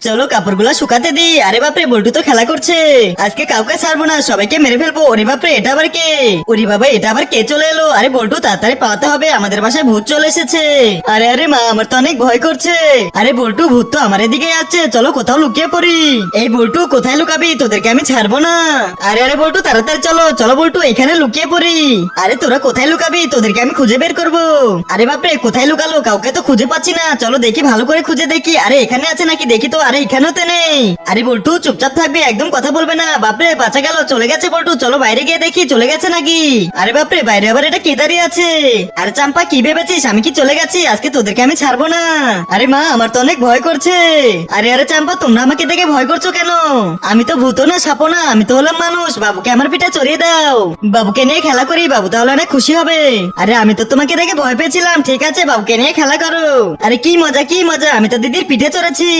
চলো কাপড়গুলা শুকাতে দি। আরে বাপরে, বল্টু তো খেলা করছে। আজকে কাউকে ছাড়বো না, সবাইকে মেরে ফেলবো। ওরে বাপরে, এটা আবার কে? ওরে বাবা, এটা আবার কে চলে এলো? আরে বল্টু, তাড়াতাড়ি পালাতে হবে, আমাদের বাসায় ভূত চলে এসেছে। আরে আরে মা, আমার তো অনেক ভয় করছে। আরে বল্টু, ভূত তো আমার এদিকে যাচ্ছে, চলো কোথাও লুকিয়ে পড়ি। এই বল্টু, কোথায় লুকাবি? তোদেরকে আমি ছাড়বো না। আরে আরে বল্টু, তাড়াতাড়ি চলো চলো বল্টু, এখানে লুকিয়ে পড়ি। আরে তোরা কোথায় লুকাবি? তোদেরকে আমি খুঁজে বের করবো। আরে বাপরে, কোথায় লুকালো? কাউকে তো খুঁজে পাচ্ছি না। চলো দেখি, ভালো করে খুঁজে দেখি। আরে এখানে আছে নাকি দেখি তো। আরে এখানেও তো নেই। আরে বল্টু, চুপচাপ থাকবি, একদম কথা বলবে না। বাপরে, বাঁচা গেল, চলে গেছে বল্টু। চলো বাইরে গিয়ে দেখি চলে গেছে নাকি। আরে বাপরে, বাইরে আবার এটা কে দাঁড়িয়ে আছে? আরে চাম্পা, কি ভেবেছিস আমি কি চলে গেছি? আজকে তোদেরকে আমি ছাড়বো না। আরে মা, আমার তো অনেক ভয় করছে। আরে আরে চাম্পা, তোমরা আমাকে দেখে ভয় করছো কেন? আমি তো ভূত না, সাপো না, আমি তো হলাম মানুষ। বাবুকে আমার পিঠে চড়িয়ে দাও, বাবুকে নিয়ে খেলা করি। বাবু তাহলে অনেক খুশি হবে। আরে আমি তো তোমাকে দেখে ভয় পেয়েছিলাম। ঠিক আছে, বাবুকে নিয়ে খেলা করো। আরে কি মজা কি মজা, আমি তো দিদির পিঠে চড়েছি।